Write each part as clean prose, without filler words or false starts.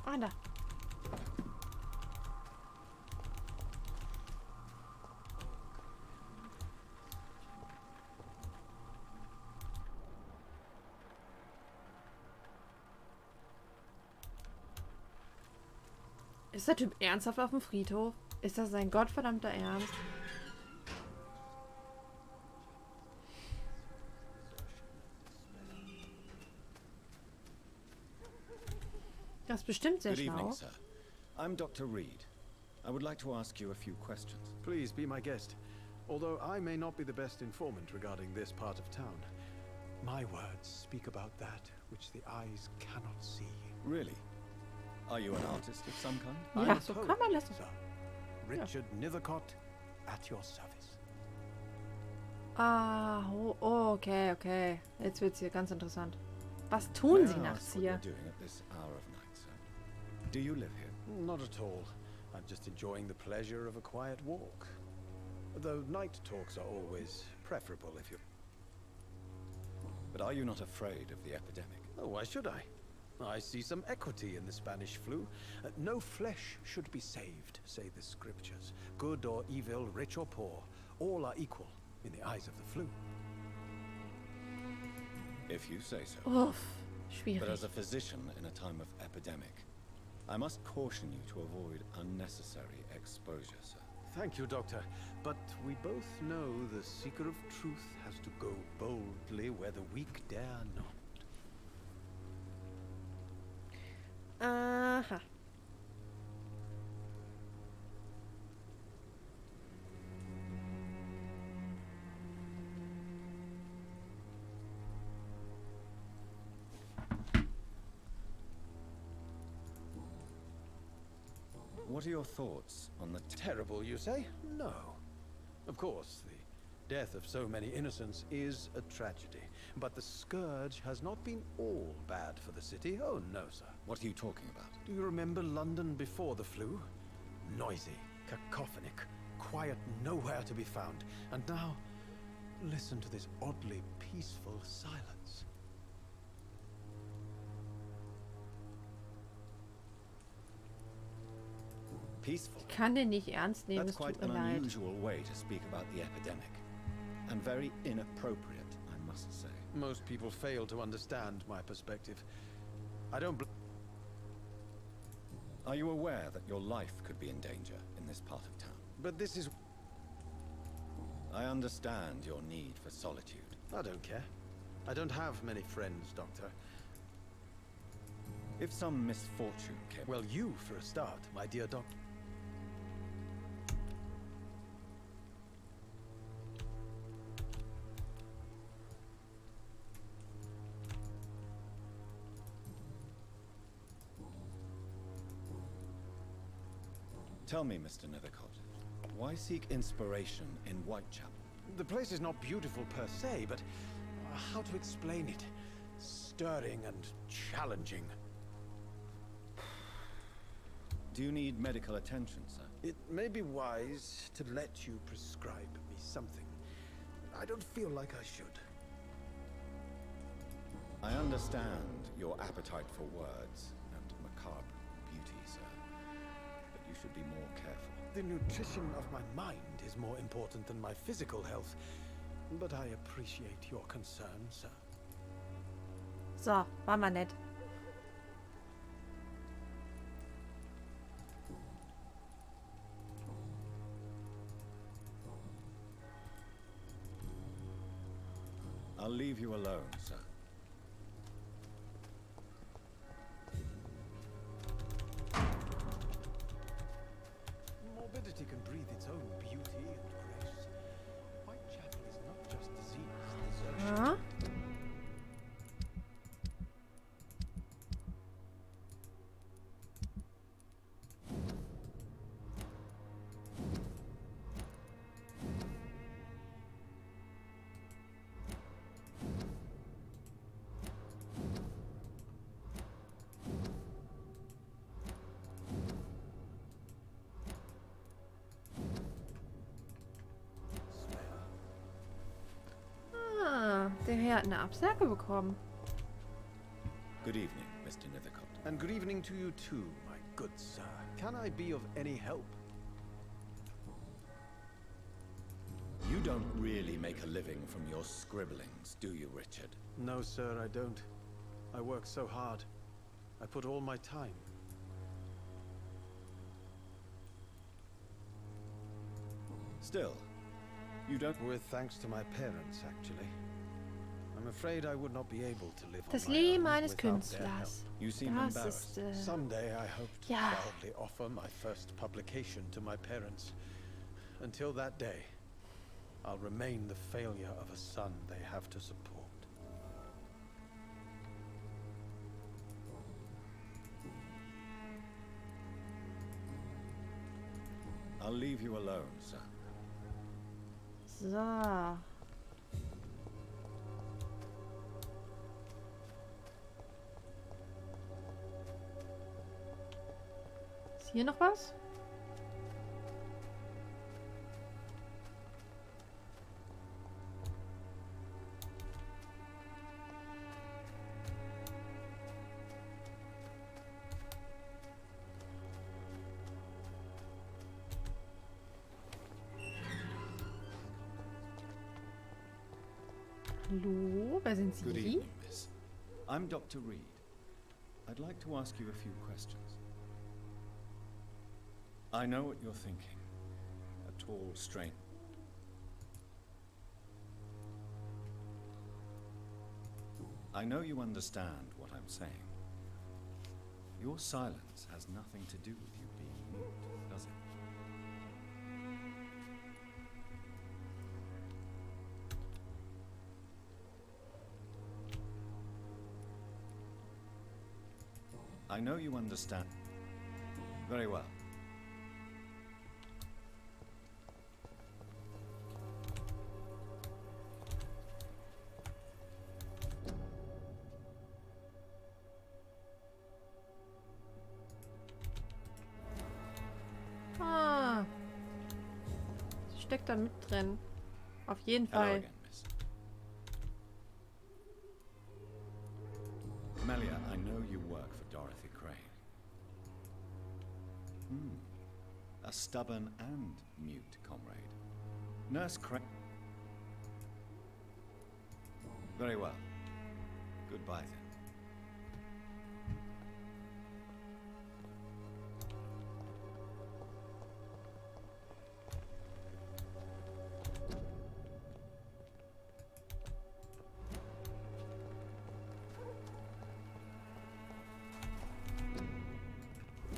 Ah, da. Ist der Typ ernsthaft auf dem Friedhof? Ist das sein gottverdammter Ernst? Das ist bestimmt sehr Good schlau. evening, sir. I'm Dr. Reed. I would like to ask you a few questions. Please be my guest. Although I may not be the best informant regarding this part of town, my words speak about that which the eyes cannot see. Really? Are you an artist of some kind? Ja, so kann man das. Sir. Richard Nethercott at your service. Ah, oh, okay, okay. Jetzt wird's hier ganz interessant. Was tun Sie May I nachts ask what you're hier? doing at this hour of night, sir? Do you live here? Not at all. I'm just enjoying the pleasure of a quiet walk. Though night talks are always preferable if you... But are you not afraid of the epidemic? Oh, why should I? I see some equity in the Spanish flu. No flesh should be saved, say the scriptures. Good or evil, rich or poor, all are equal in the eyes of the flu. If you say so. Uff, But as schwierig. a physician in a time of epidemic, I must caution you to avoid unnecessary exposure, sir. Thank you, Doctor. But we both know the seeker of truth has to go boldly where the weak dare not. Aha. What are your thoughts on the Terrible, you say? No. Of course, the death of so many innocents is a tragedy. But the scourge has not been all bad for the city. Oh, no, sir. What are you talking about? Do you remember London before the flu? Noisy, cacophonic, quiet nowhere to be found. And now, listen to this oddly peaceful silence. Peaceful. Ich kann den nicht ernst nehmen, That's es quite tut mir an leid. unusual way to speak about the epidemic. And very inappropriate, I must say. Most people fail to understand my perspective. I don't Are you aware that your life could be in danger in this part of town? But this is... I understand your need for solitude. I don't care. I don't have many friends, Doctor. If some misfortune came... Well, you for a start, my dear Doctor. Tell me, Mr. Nethercott, why seek inspiration in Whitechapel? The place is not beautiful per se, but how to explain it? Stirring and challenging. Do you need medical attention, sir? It may be wise to let you prescribe me something. I don't feel like I should. I understand your appetite for words and macabre beauty, sir. But you should be more careful. The nutrition of my mind is more important than my physical health. But I appreciate your concern, sir. So, war mal nett. I'll leave you alone, sir. er eine Absage bekommen. Good evening, Mr. Nethercott. And good evening to you too, my good sir. Can I be of any help? You don't really make a living from your scribblings, do you, Richard? No, sir, I don't. I work so hard. I put all my time. Still, you don't... With thanks to my parents, actually. I'm afraid I would not be able to live Das on my Leben own eines without their help. Künstlers. You seem Das embarrassed. ist, Someday I hope to Ja. proudly offer my first publication to my parents. Until that day, I'll remain the failure of a son they have to support. I'll leave you alone, sir. So. Ist hier noch was? Hallo, wer sind Good Sie? evening, miss. I'm Dr. Reed. I'd like to ask you a few questions. I know what you're thinking. A tall, strange... I know you understand what I'm saying. Your silence has nothing to do with you being mute, does it? I know you understand. Very well. Ah. Sie steckt da mit drin. Auf jeden Hello Fall. again, miss. Melia, I know you work for Dorothy Crane. A stubborn and mute comrade. Nurse Crane. Very well. Goodbye then.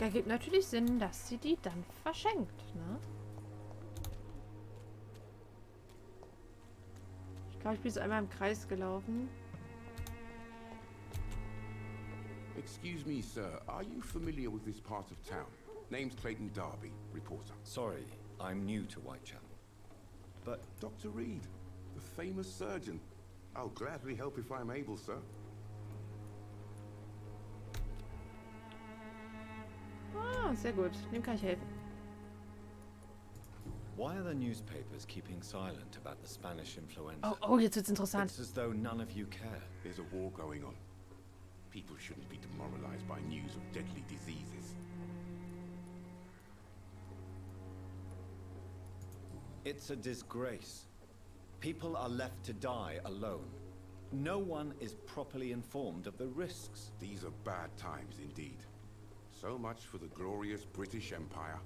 Ergibt natürlich Sinn, dass sie die dann verschenkt, ne? Ich glaube, ich bin so einmal im Kreis gelaufen. Excuse me, sir. Are you familiar with this part of town? Name's Clayton Darby, reporter. Sorry, I'm new to Whitechapel. But Dr. Reed, the famous surgeon. I'll gladly help if I'm able, sir. Ah, sehr gut. Dem kann ich helfen. why are the newspapers keeping silent about the Spanish influenza? Oh, jetzt wird's interessant. It's as though none of you care. There's a war going on. People shouldn't be demoralized by news of deadly diseases. It's a disgrace. People are left to die alone. No one is properly informed of the risks. These are bad times indeed. So much for the glorious British Empire.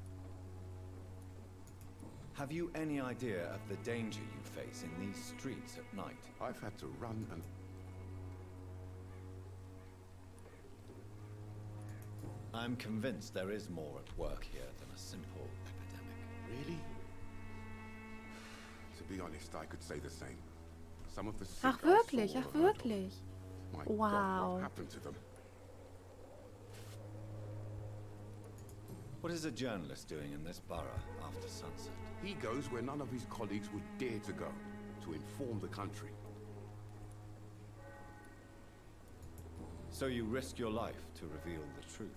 Have you any idea of the danger you face in these streets at night? I've had to run and... I'm convinced there is more at work here than a simple epidemic. Really? To be honest, I could say the same. Some of the sick Ach I wirklich, saw ach or heard of. wirklich. My Wow. God, what happened to them? What is a journalist doing in this borough after sunset? He goes where none of his colleagues would dare to go, to inform the country. So you risk your life to reveal the truth.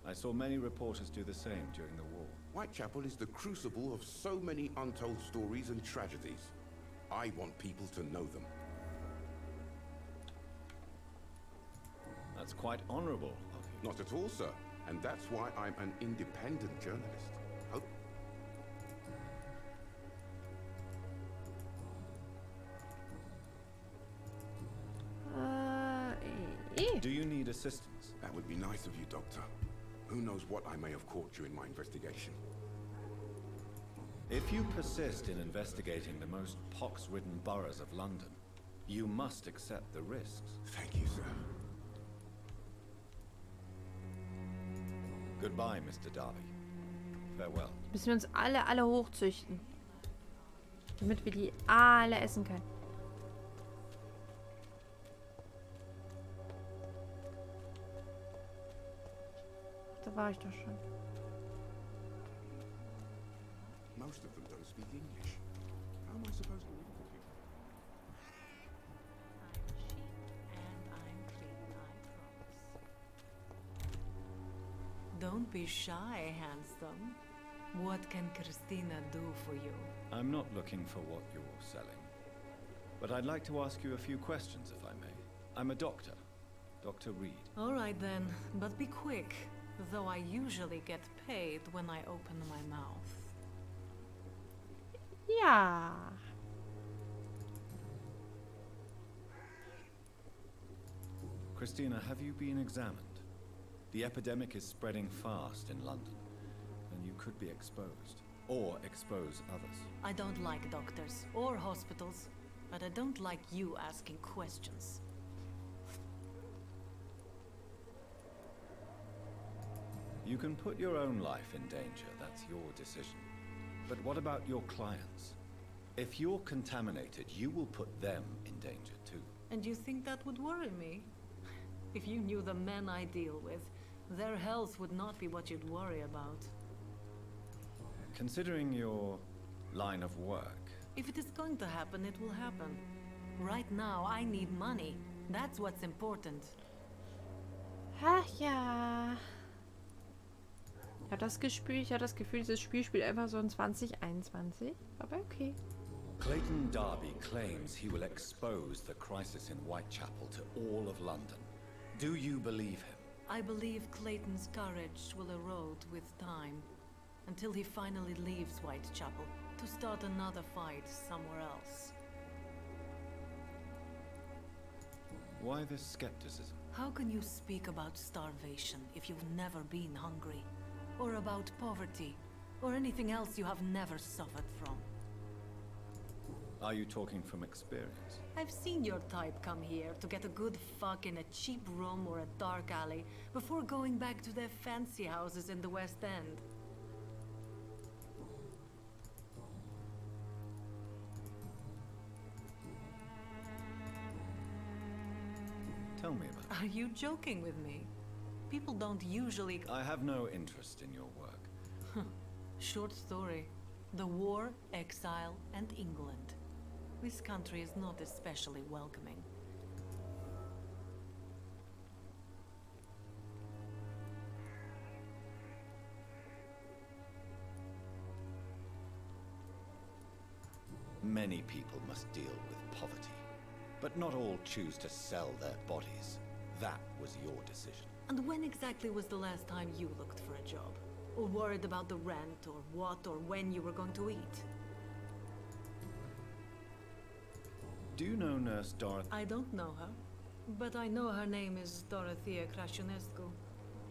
I saw many reporters do the same during the war. Whitechapel is the crucible of so many untold stories and tragedies. I want people to know them. quite honorable of you. Not at all, sir. And that's why I'm an independent journalist. Oh, Do you need assistance? that would be nice of you, Doctor. Who knows what I may have caught you in my investigation. If you persist in investigating the most pox-ridden boroughs of London, you must accept the risks. Thank you, sir. Goodbye, Mr. Darby. Farewell. Müssen wir uns alle hochzüchten. Damit wir die alle essen können. Da war ich doch schon. Most of them don't speak English. How am I supposed to read with you? I'm cheap and I'm clean, I promise. Don't be shy, handsome. What can Christina do for you? I'm not looking for what you're selling. But I'd like to ask you a few questions, if I may. I'm a doctor. Dr. Reed. All right then, but be quick. Though I usually get paid when I open my mouth. Ja. Christina, have you been examined? The epidemic is spreading fast in London, and you could be exposed, or expose others. I don't like doctors or hospitals, but I don't like you asking questions. You can put your own life in danger, that's your decision. But what about your clients? If you're contaminated, you will put them in danger too. And you think that would worry me? If you knew the men I deal with, their health would not be what you'd worry about. Considering your line of work, If it is going to happen, it will happen. Right now, I need money. That's what's important. Ach ja. Ich habe das Gefühl, dieses Spiel spielt einfach so in 2021. Aber okay. Clayton Darby claims he will expose the crisis in Whitechapel to all of London. Do you believe him? I believe Clayton's courage will erode with time, until he finally leaves Whitechapel to start another fight somewhere else. Why this skepticism? How can you speak about starvation if you've never been hungry? Or about poverty? Or anything else you have never suffered from? Are you talking from experience? I've seen your type come here to get a good fuck in a cheap room or a dark alley before going back to their fancy houses in the West End. Tell me about it. Are you joking with me? People don't usually... I have no interest in your work. Short story. The war, exile, and England. This country is not especially welcoming. Many people must deal with poverty, but not all choose to sell their bodies. That was your decision. And when exactly was the last time you looked for a job? Or worried about the rent, or what, or when you were going to eat? Do you know Nurse Dorothy? I don't know her, but I know her name is Dorothea Crasionescu.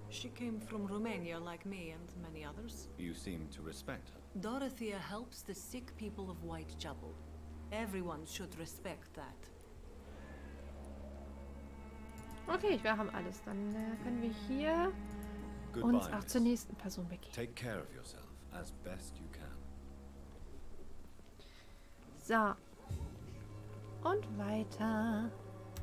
She came from Romania like me and many others. You seem to respect her. Dorothea helps the sick people of Whitechapel. Everyone should respect that. Okay, wir haben alles. Dann können wir hier Goodbye, uns auch zur miss. nächsten Person begeben. Take care of yourself as best you can. So. Und weiter.